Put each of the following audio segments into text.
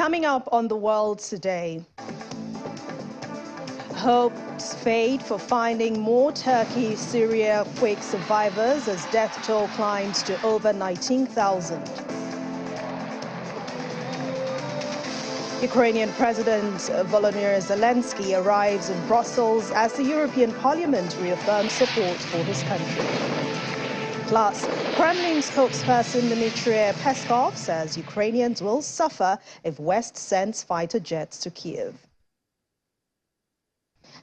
Coming up on The World Today, hopes fade for finding more Turkey-Syria quake survivors as death toll climbs to over 19,000. Ukrainian President Volodymyr Zelensky arrives in Brussels as the European Parliament reaffirms support for his country. Plus, Kremlin spokesperson Dmitry Peskov says Ukrainians will suffer if West sends fighter jets to Kyiv.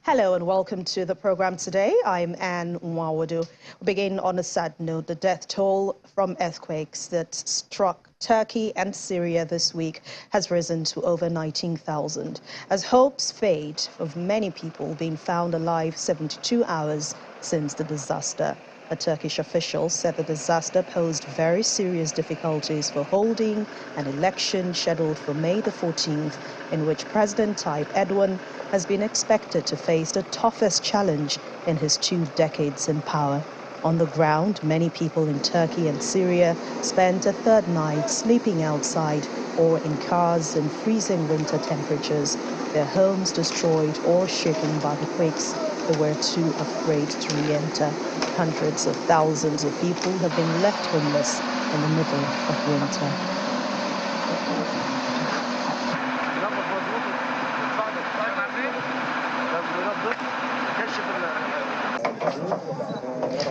Hello and welcome to the program today. I'm Anne Mwawadu. We begin on a sad note. The death toll from earthquakes that struck Turkey and Syria this week has risen to over 19,000 as hopes fade of many people being found alive 72 hours since the disaster. A Turkish official said the disaster posed very serious difficulties for holding an election scheduled for May the 14th, in which President Tayyip Erdogan has been expected to face the toughest challenge in his 2 decades in power. On the ground, many people in Turkey and Syria spent a third night sleeping outside or in cars in freezing winter temperatures, their homes destroyed or shaken by the quakes. They were too afraid to re-enter. Hundreds of thousands of people have been left homeless in the middle of winter.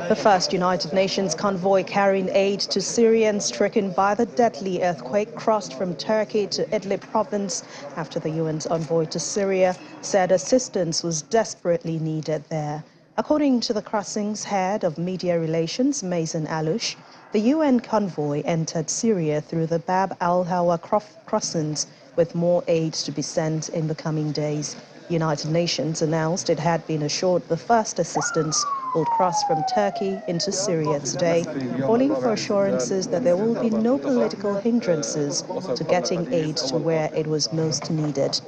The first United Nations convoy carrying aid to Syrians stricken by the deadly earthquake crossed from Turkey to Idlib province after the UN's envoy to Syria said assistance was desperately needed there. According to the crossing's head of media relations, Mason Alush, the UN convoy entered Syria through the Bab al-Hawa crossings with more aid to be sent in the coming days. United Nations announced it had been assured the first assistance will cross from Turkey into Syria today, calling for assurances that there will be no political hindrances to getting aid to where it was most needed.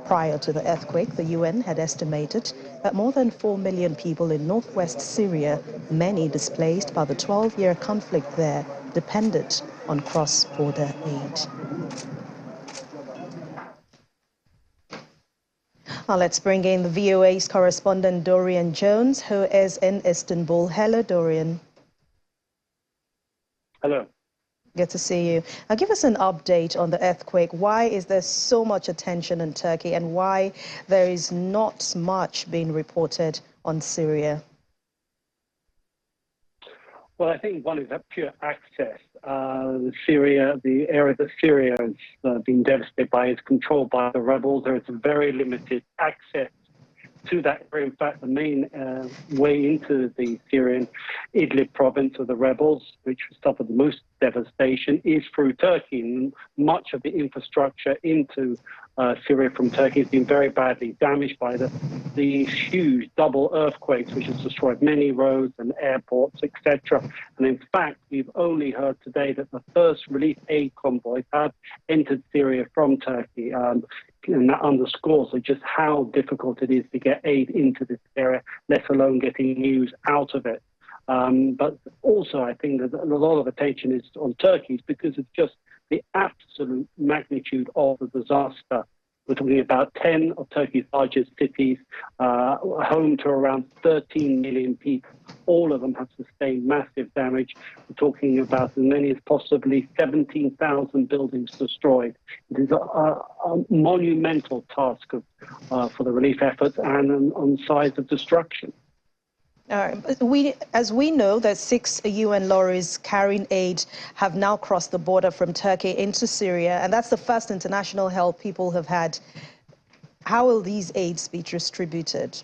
Prior to the earthquake, the UN had estimated that more than 4 million people in northwest Syria, many displaced by the 12-year conflict there, depended on cross-border aid. Now let's bring in the VOA's correspondent Dorian Jones, who is in Istanbul. Hello, Dorian. Hello. Good to see you. Now give us an update on the earthquake. Why is there so much attention in Turkey and why there is not much being reported on Syria? Well, I think one is that pure access. Syria, the area that Syria has been devastated by is controlled by the rebels. There is very limited access to that area. In fact, the main way into the Syrian Idlib province of the rebels, which suffered the most devastation, is through Turkey. And much of the infrastructure into Syria from Turkey has been very badly damaged by these huge double earthquakes, which has destroyed many roads and airports, etc. And in fact, we've only heard today that the first relief aid convoys have entered Syria from Turkey. And that underscores just how difficult it is to get aid into this area, let alone getting news out of it. But also, I think that a lot of attention is on Turkey because of just the absolute magnitude of the disaster. We're talking about 10 of Turkey's largest cities, home to around 13 million people. All of them have sustained massive damage. We're talking about as many as possibly 17,000 buildings destroyed. It is a monumental task for the relief efforts and on size of destruction. As we know, that 6 UN lorries carrying aid have now crossed the border from Turkey into Syria, and that's the first international help people have had. How will these aids be distributed?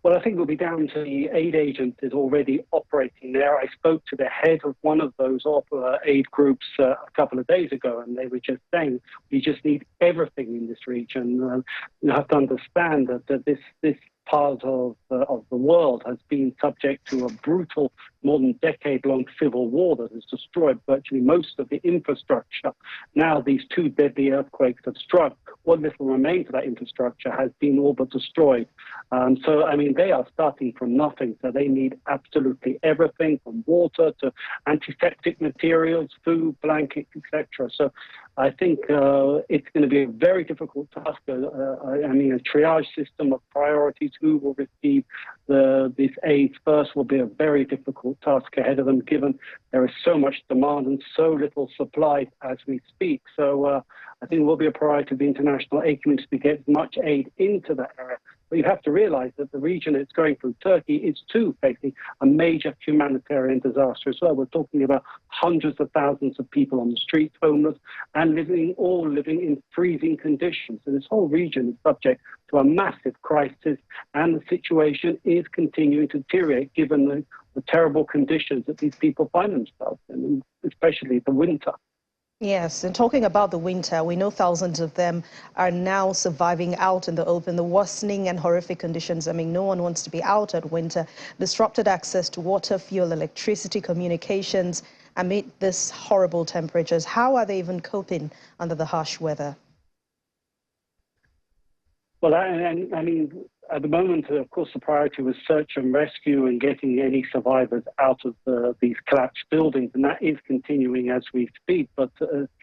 Well, I think it'll be down to the aid agencies already operating there. I spoke to the head of one of those aid groups a couple of days ago, and they were just saying, we just need everything in this region. You have to understand that this part of the world has been subject to a brutal, more than decade-long civil war that has destroyed virtually most of the infrastructure. Now these two deadly earthquakes have struck. What little remains of that infrastructure has been all but destroyed. So, I mean, they are starting from nothing. So they need absolutely everything from water to antiseptic materials, food, blankets, etc. So I think it's going to be a very difficult task. I mean, a triage system of priorities, who will receive this aid first, will be a very difficult task ahead of them, given there is so much demand and so little supply as we speak. So I think it will be a priority of the international aid community to get as much aid into that area. But you have to realize that the region it's going through, Turkey, is too facing a major humanitarian disaster as well. We're talking about hundreds of thousands of people on the streets, homeless, and living in freezing conditions. So this whole region is subject to a massive crisis, and the situation is continuing to deteriorate given the terrible conditions that these people find themselves in, especially the winter. Yes, and talking about the winter, we know thousands of them are now surviving out in the open, the worsening and horrific conditions. I mean, no one wants to be out at winter. Disrupted access to water, fuel, electricity, communications amid these horrible temperatures. How are they even coping under the harsh weather? Well, I mean, at the moment, of course, the priority was search and rescue and getting any survivors out of these collapsed buildings, and that is continuing as we speak. But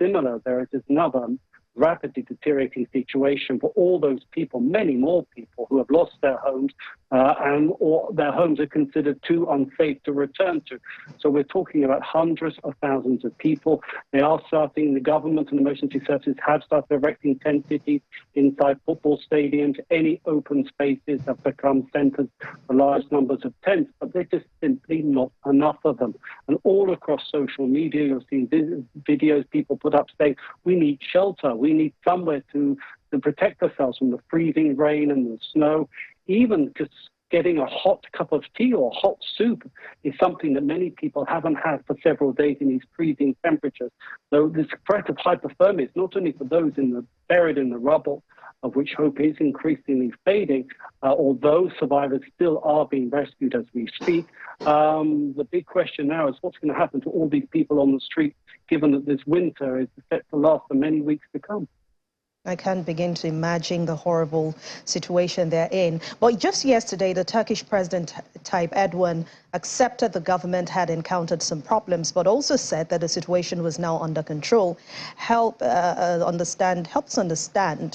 similar, there is another rapidly deteriorating situation for all those people, many more people who have lost their homes or their homes are considered too unsafe to return to. So we're talking about hundreds of thousands of people. They are starting, the government and emergency services have started erecting tent cities inside football stadiums. Any open spaces have become centers for large numbers of tents, but there's just simply not enough of them. And all across social media, you'll see videos people put up saying, we need shelter. We need somewhere to protect ourselves from the freezing rain and the snow. Even just getting a hot cup of tea or hot soup is something that many people haven't had for several days in these freezing temperatures. So this threat of hypothermia is not only for those buried in the rubble, of which hope is increasingly fading, although survivors still are being rescued as we speak. The big question now is what's going to happen to all these people on the street, given that this winter is set to last for many weeks to come. I can't begin to imagine the horrible situation they're in. But just yesterday, the Turkish President Tayyip Erdogan accepted the government had encountered some problems, but also said that the situation was now under control. Helps understand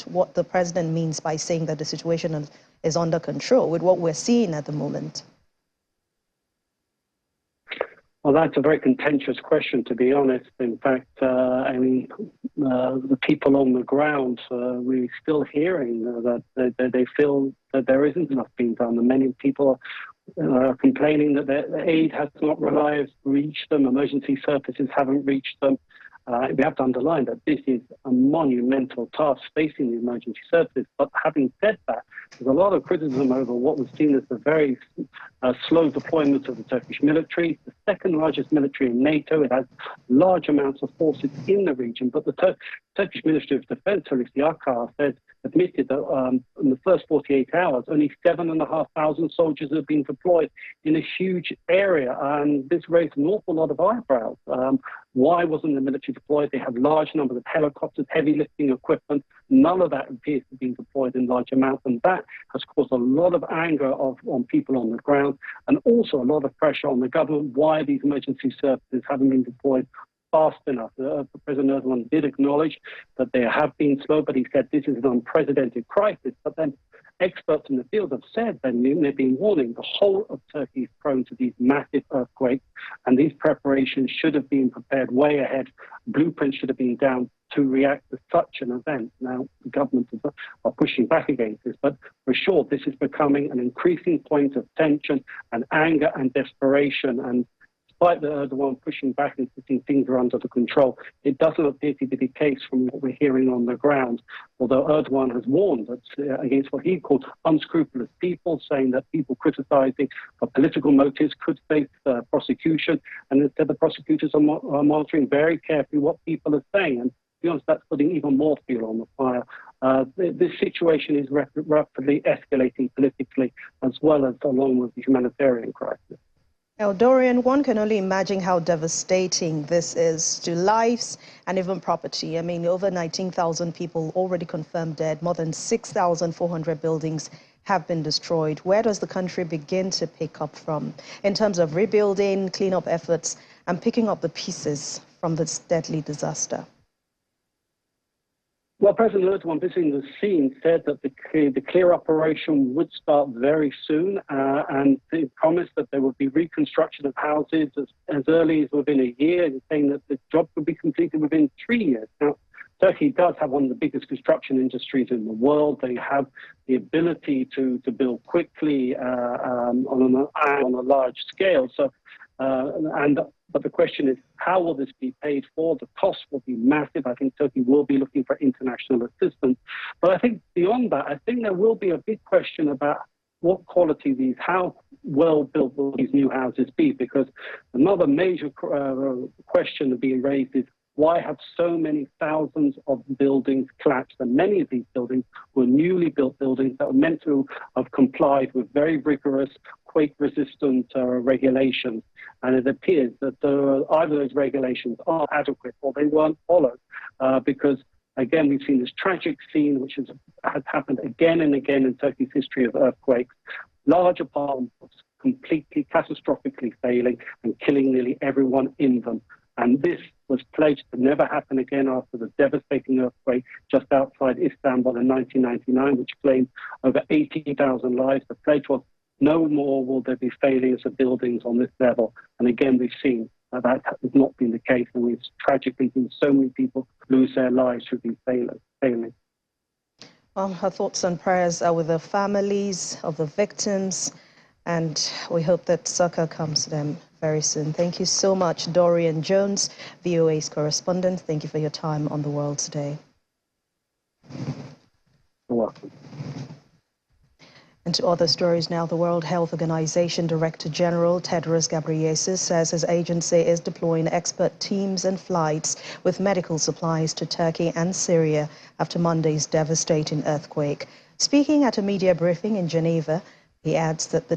what the president means by saying that the situation is under control with what we're seeing at the moment. Well, that's a very contentious question, to be honest. In fact, I mean, the people on the ground, we're still hearing that they feel that there isn't enough being done. And many people are complaining that the aid has not reached them, emergency services haven't reached them. We have to underline that this is a monumental task facing the emergency services. But having said that, there's a lot of criticism over what was seen as the very slow deployment of the Turkish military, the second largest military in NATO. It has large amounts of forces in the region. But the Turkish Ministry of Defense, Hulusi Akar, admitted that in the first 48 hours, only 7,500 soldiers have been deployed in a huge area. And this raised an awful lot of eyebrows. Why wasn't the military deployed? They have large numbers of helicopters, heavy lifting equipment. None of that appears to be deployed in large amounts. And that has caused a lot of anger on people on the ground and also a lot of pressure on the government. Why these emergency services haven't been deployed fast enough. President Erdogan did acknowledge that they have been slow, but he said this is an unprecedented crisis. But then experts in the field have said, and they've been warning, the whole of Turkey is prone to these massive earthquakes, and these preparations should have been prepared way ahead. Blueprints should have been down to react to such an event. Now, the government are pushing back against this, but for sure, this is becoming an increasing point of tension and anger and desperation. And despite the Erdogan pushing back and saying things are under the control, it doesn't appear to be the case from what we're hearing on the ground. Although Erdogan has warned against what he called unscrupulous people, saying that people criticizing for political motives could face prosecution, and instead the prosecutors are monitoring very carefully what people are saying. And to be honest, that's putting even more fuel on the fire. This situation is rapidly escalating politically as well as along with the humanitarian crisis. Now, Dorian, one can only imagine how devastating this is to lives and even property. I mean, over 19,000 people already confirmed dead. More than 6,400 buildings have been destroyed. Where does the country begin to pick up from in terms of rebuilding, cleanup efforts, and picking up the pieces from this deadly disaster? Well, President Erdogan, visiting the scene, said that the clear operation would start very soon, and he promised that there would be reconstruction of houses as early as within a year, and saying that the job would be completed within 3 years. Now, Turkey does have one of the biggest construction industries in the world. They have the ability to build quickly on a large scale. So, but the question is, how will this be paid for? The cost will be massive. I think Turkey will be looking for international assistance. But I think beyond that, I think there will be a big question about what quality how well built will these new houses be? Because another major question being raised is, why have so many thousands of buildings collapsed? And many of these buildings were newly built buildings that were meant to have complied with very rigorous quake-resistant regulations. And it appears that either those regulations are adequate or they weren't followed because, again, we've seen this tragic scene which has happened again and again in Turkey's history of earthquakes. Large apartments completely, catastrophically failing and killing nearly everyone in them. And this was pledged to never happen again after the devastating earthquake just outside Istanbul in 1999, which claimed over 18,000 lives. The pledge was, no more will there be failures of buildings on this level. And again, we've seen that has not been the case. And we've tragically seen so many people lose their lives through these failings. Well, our thoughts and prayers are with the families of the victims, and we hope that succor comes to them very soon. Thank you so much, Dorian Jones, VOA's correspondent. Thank you for your time on The World Today. You're welcome. And to other stories now, the World Health Organization Director General Tedros Ghebreyesus says his agency is deploying expert teams and flights with medical supplies to Turkey and Syria after Monday's devastating earthquake. Speaking at a media briefing in Geneva, he adds that the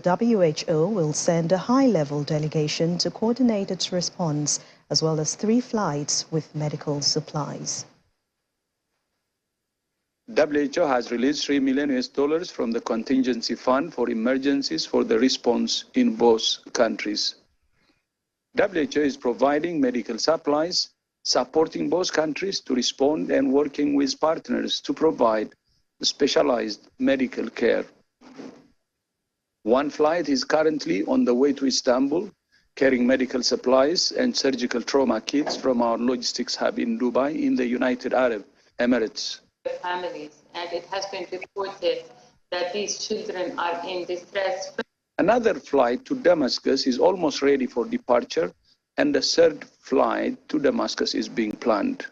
WHO will send a high-level delegation to coordinate its response, as well as 3 flights with medical supplies. WHO has released $3 million from the contingency fund for emergencies for the response in both countries. WHO is providing medical supplies, supporting both countries to respond and working with partners to provide specialized medical care. 1 flight is currently on the way to Istanbul, carrying medical supplies and surgical trauma kits from our logistics hub in Dubai in the United Arab Emirates. Families, and it has been reported that these children are in distress. Another flight to Damascus is almost ready for departure, and the 3rd flight to Damascus is being planned.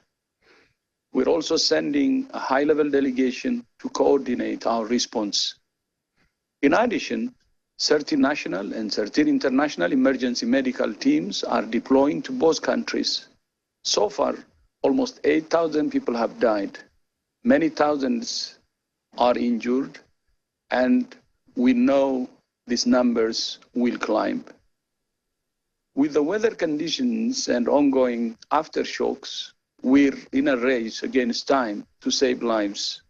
We're also sending a high-level delegation to coordinate our response. In addition, 30 national and 13 international emergency medical teams are deploying to both countries. So far, almost 8,000 people have died. Many thousands are injured, and we know these numbers will climb. With the weather conditions and ongoing aftershocks, we're in a race against time to save lives.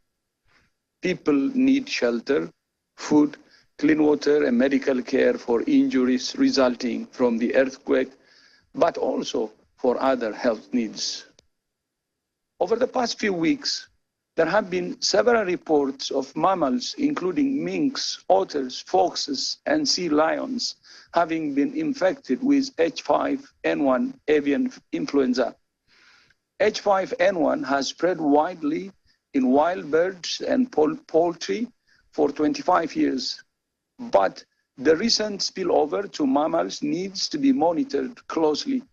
People need shelter, food, clean water, and medical care for injuries resulting from the earthquake, but also for other health needs. Over the past few weeks, there have been several reports of mammals, including minks, otters, foxes, and sea lions, having been infected with H5N1 avian influenza. H5N1 has spread widely in wild birds and poultry for 25 years, but the recent spillover to mammals needs to be monitored closely.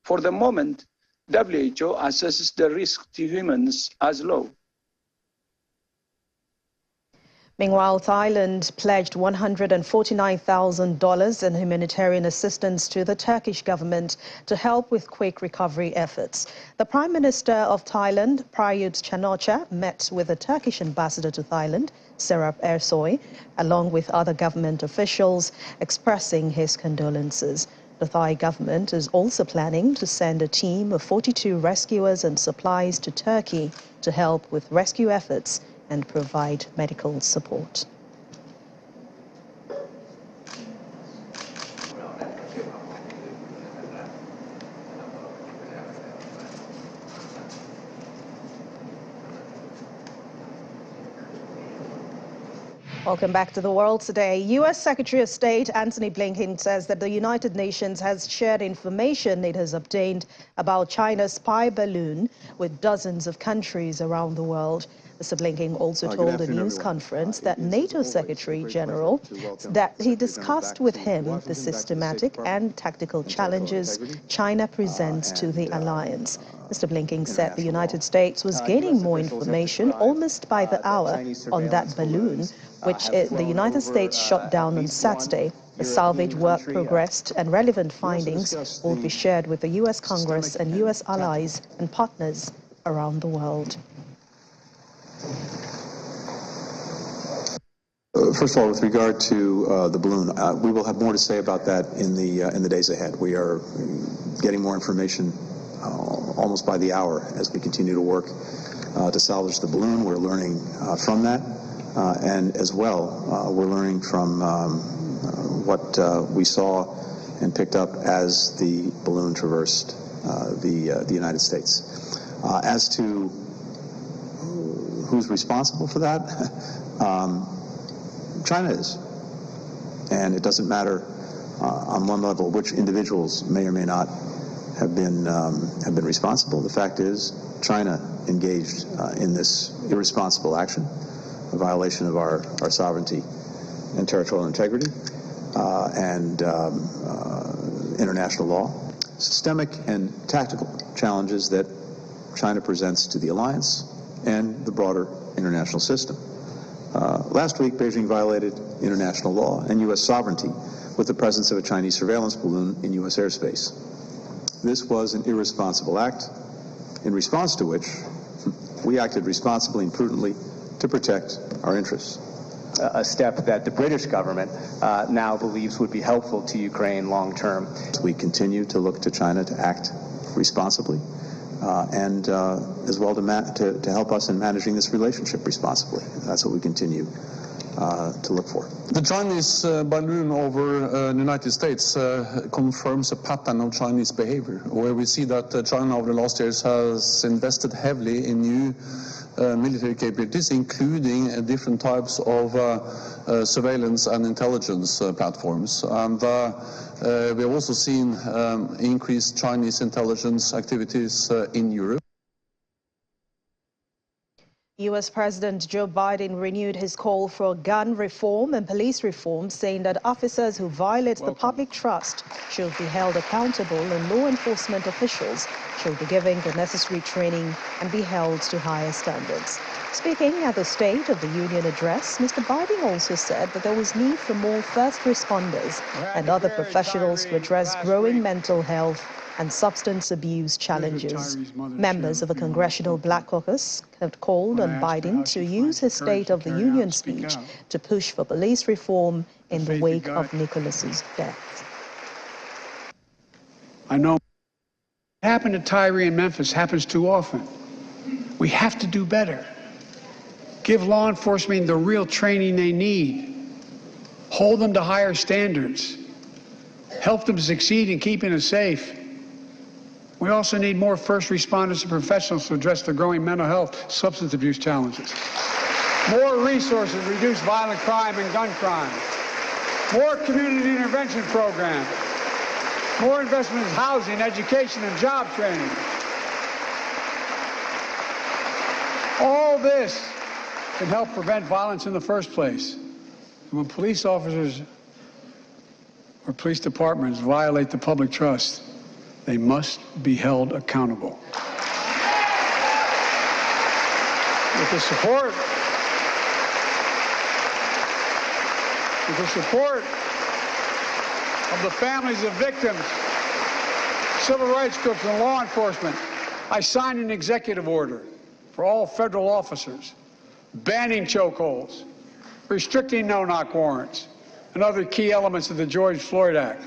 For the moment, WHO assesses the risk to humans as low. Meanwhile, Thailand pledged $149,000 in humanitarian assistance to the Turkish government to help with Quake recovery efforts. The Prime Minister of Thailand, Prayut Chan-o-cha, met with the Turkish ambassador to Thailand, Serap Ersoy, along with other government officials, expressing his condolences. The Thai government is also planning to send a team of 42 rescuers and supplies to Turkey to help with rescue efforts and provide medical support. Welcome back to the world today. U.S. Secretary of State Antony Blinken says that the United Nations has shared information it has obtained about China's spy balloon with dozens of countries around the world. Mr. Blinken also told a news conference that NATO Secretary General that he discussed with him the systematic and tactical challenges China presents to the alliance. Mr. Blinken said the United States was gaining more information almost by the hour on that balloon, which the United States shot down on Saturday. The salvage work progressed and relevant findings will be shared with the U.S. Congress and U.S. allies and partners around the world. First of all, with regard to the balloon, we will have more to say about that in the days ahead. We are getting more information almost by the hour as we continue to work to salvage the balloon. We're learning from that, and as well, we're learning from what we saw and picked up as the balloon traversed the United States. As to who's responsible for that, China is, and it doesn't matter on one level which individuals may or may not have been responsible. The fact is, China engaged in this irresponsible action, a violation of our sovereignty and territorial integrity and international law. Systemic and tactical challenges that China presents to the alliance and the broader international system. Last week, Beijing violated international law and U.S. sovereignty with the presence of a Chinese surveillance balloon in U.S. airspace. This was an irresponsible act, in response to which we acted responsibly and prudently to protect our interests. A step that the British government now believes would be helpful to Ukraine long term. We continue to look to China to act responsibly and as well to help us in managing this relationship responsibly. That's what we continue to look for. The Chinese balloon over the United States confirms a pattern of Chinese behavior, where we see that China over the last years has invested heavily in new military capabilities, including different types of surveillance and intelligence platforms. And we have also seen increased Chinese intelligence activities in Europe. U.S. President Joe Biden renewed his call for gun reform and police reform, saying that officers who violate the public trust should be held accountable and law enforcement officials should be given the necessary training and be held to higher standards. Speaking at the State of the Union address, Mr. Biden also said that there was need for more first responders and other professionals to address growing mental health and substance abuse challenges. Members of the Congressional Black Caucus have called on Biden to use his State of the Union speech to push for police reform in the wake of Nicholas's death. I know what happened to Tyree in Memphis happens too often. We have to do better. Give law enforcement the real training they need. Hold them to higher standards. Help them succeed in keeping us safe. We also need more first responders and professionals to address the growing mental health, substance abuse challenges. More resources to reduce violent crime and gun crime. More community intervention programs. More investment in housing, education, and job training. All this can help prevent violence in the first place. And when police officers or police departments violate the public trust, they must be held accountable. With the support with the support of the families of victims, civil rights groups, and law enforcement, I signed an executive order for all federal officers, banning chokeholds, restricting no-knock warrants, and other key elements of the George Floyd Act.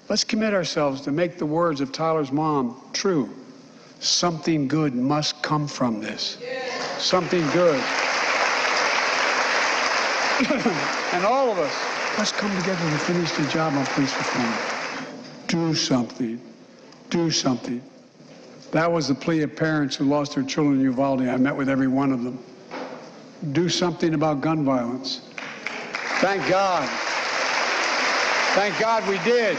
Let's commit ourselves to make the words of Tyler's mom true. Something good must come from this. Something good. And all of us, let's come together to finish the job on police reform. Do something. Do something. That was the plea of parents who lost their children in Uvalde. I met with every one of them. Do something about gun violence. Thank God. Thank God we did.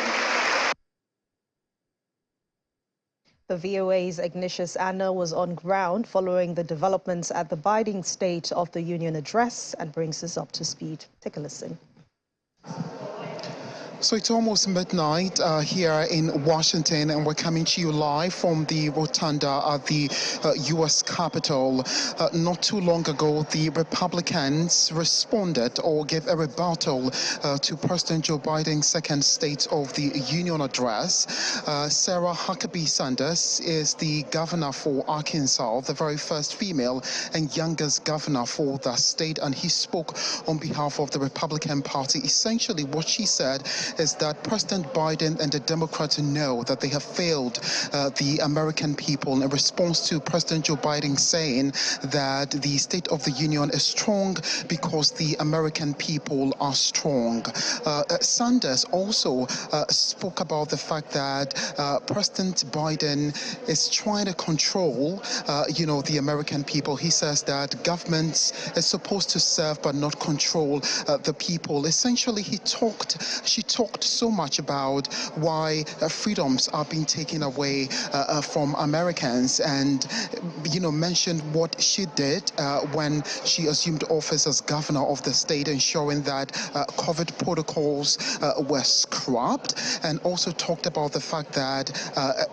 The VOA's Ignatius Anna was on ground following the developments at the Biden State of the Union address and brings us up to speed. Take a listen. So it's almost midnight here in Washington, and we're coming to you live from the rotunda at the U.S. Capitol. Not too long ago, the Republicans responded or gave a rebuttal to President Joe Biden's second State of the Union address. Sarah Huckabee Sanders is the governor for Arkansas, the very first female and youngest governor for that state, and he spoke on behalf of the Republican Party. Essentially, what she said is that President Biden and the Democrats know that they have failed the American people in response to President Joe Biden saying that the State of the Union is strong because the American people are strong. Sanders also spoke about the fact that President Biden is trying to control, the American people. He says that government is supposed to serve but not control the people. Essentially, she talked so much about why freedoms are being taken away from Americans, and mentioned what she did when she assumed office as governor of the state, ensuring that COVID protocols were scrapped, and also talked about the fact that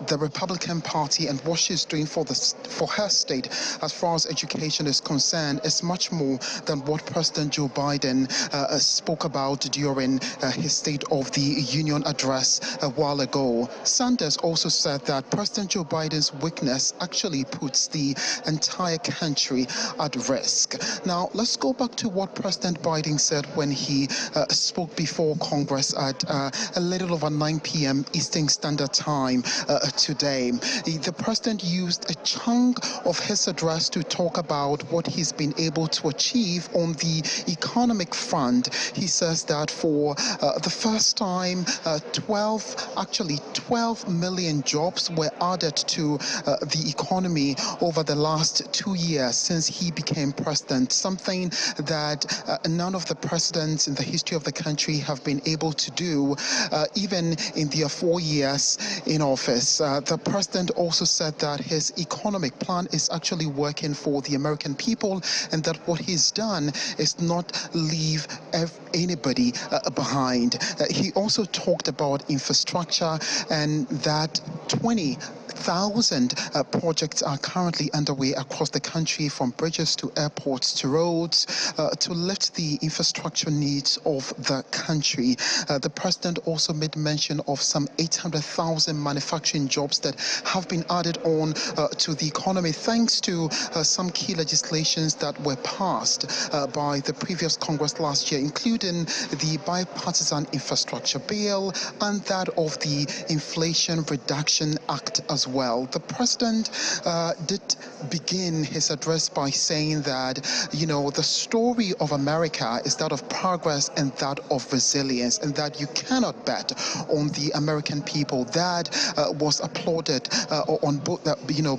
the Republican Party and what she's doing for her state as far as education is concerned is much more than what President Joe Biden spoke about during his State of the Union address a while ago. Sanders also said that President Joe Biden's weakness actually puts the entire country at risk. Now, let's go back to what President Biden said when he spoke before Congress at a little over 9 p.m. Eastern Standard Time today. The president used a chunk of his address to talk about what he's been able to achieve on the economic front. He says that for the first time, 12 million jobs were added to the economy over the last 2 years since he became president, something that none of the presidents in the history of the country have been able to do, even in their 4 years in office. The president also said that his economic plan is actually working for the American people, and that what he's done is not leave anybody behind. He also talked about infrastructure, and that 20,000 projects are currently underway across the country, from bridges to airports to roads, to lift the infrastructure needs of the country. The president also made mention of some 800,000 manufacturing jobs that have been added on to the economy thanks to some key legislations that were passed by the previous Congress last year, including the bipartisan infrastructure bill and that of the Inflation Reduction Act as well. The president did begin his address by saying that, the story of America is that of progress and that of resilience, and that you cannot bet on the American people. That was applauded on both,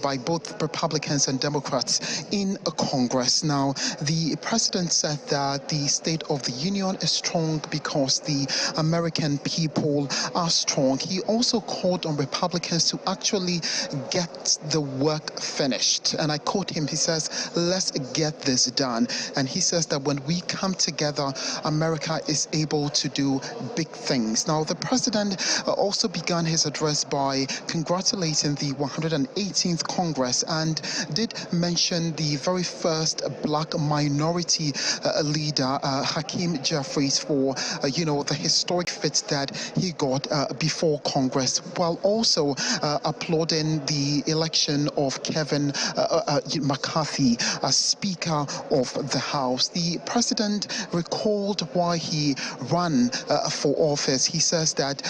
by both Republicans and Democrats in Congress. Now, the president said that the State of the Union is strong because the American people are strong. He also called on Republicans to actually simply get the work finished. And I quote him, he says, let's get this done. And he says that when we come together, America is able to do big things. Now, the president also began his address by congratulating the 118th Congress and did mention the very first black minority leader, Hakeem Jeffries, for, the historic fit that he got before Congress, while also applauding the election of Kevin McCarthy as Speaker of the House. The president recalled why he ran for office. He says that,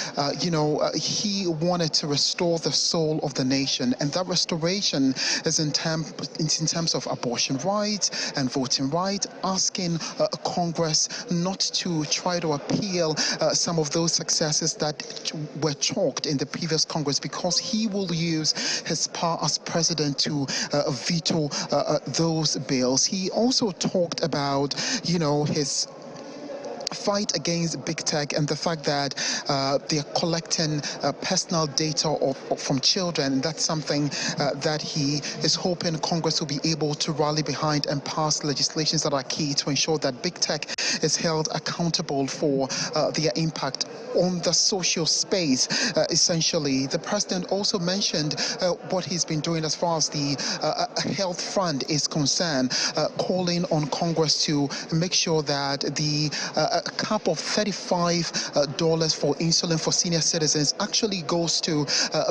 he wanted to restore the soul of the nation, and that restoration is in terms of abortion rights and voting rights, asking Congress not to try to appeal some of those successes that were chalked in the previous Congress, because he will use his power as president to veto those bills. He also talked about, his fight against big tech and the fact that they're collecting personal data from children. That's something that he is hoping Congress will be able to rally behind and pass legislations that are key to ensure that big tech is held accountable for their impact on the social space, essentially. The president also mentioned what he's been doing as far as the health front is concerned, calling on Congress to make sure that the cap of $35 for insulin for senior citizens actually goes to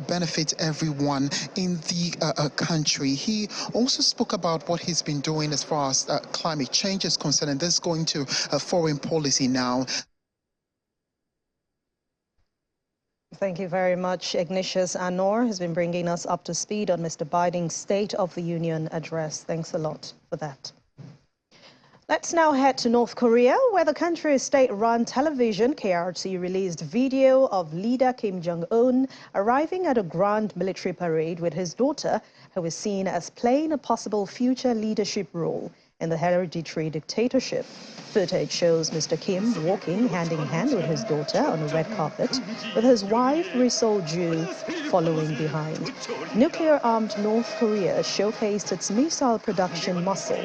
benefit everyone in the country. He also spoke about what he's been doing as far as climate change is concerned, and this is going to foreign policy now. Thank you very much. Ignatius Anor has been bringing us up to speed on Mr. Biden's State of the Union address. Thanks a lot for that. Let's now head to North Korea, where the country's state-run television, KRT, released video of leader Kim Jong-un arriving at a grand military parade with his daughter, who is seen as playing a possible future leadership role in the hereditary dictatorship. Footage shows Mr. Kim walking hand-in-hand with his daughter on a red carpet, with his wife, Ri Sol-ju, following behind. Nuclear-armed North Korea showcased its missile production muscle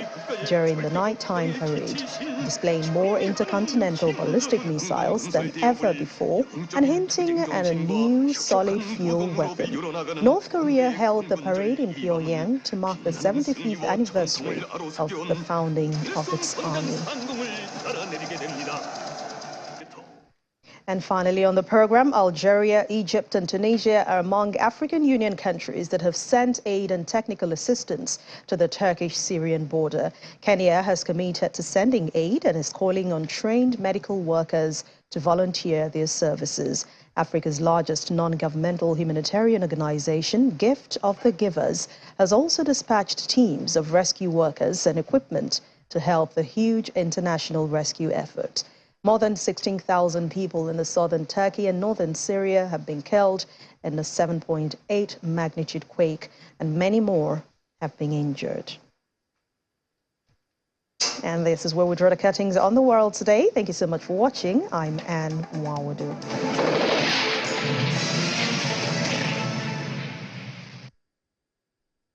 during the nighttime parade, displaying more intercontinental ballistic missiles than ever before and hinting at a new solid-fuel weapon. North Korea held the parade in Pyongyang to mark the 75th anniversary of the founding of its army. And finally on the program, Algeria, Egypt and Tunisia are among African Union countries that have sent aid and technical assistance to the Turkish-Syrian border. Kenya has committed to sending aid and is calling on trained medical workers to volunteer their services. Africa's largest non-governmental humanitarian organization, Gift of the Givers, has also dispatched teams of rescue workers and equipment to help the huge international rescue effort. More than 16,000 people in the southern Turkey and northern Syria have been killed in a 7.8 magnitude quake, and many more have been injured. And this is where we draw the curtains on the world today. Thank you so much for watching. I'm Anne Mwawadu.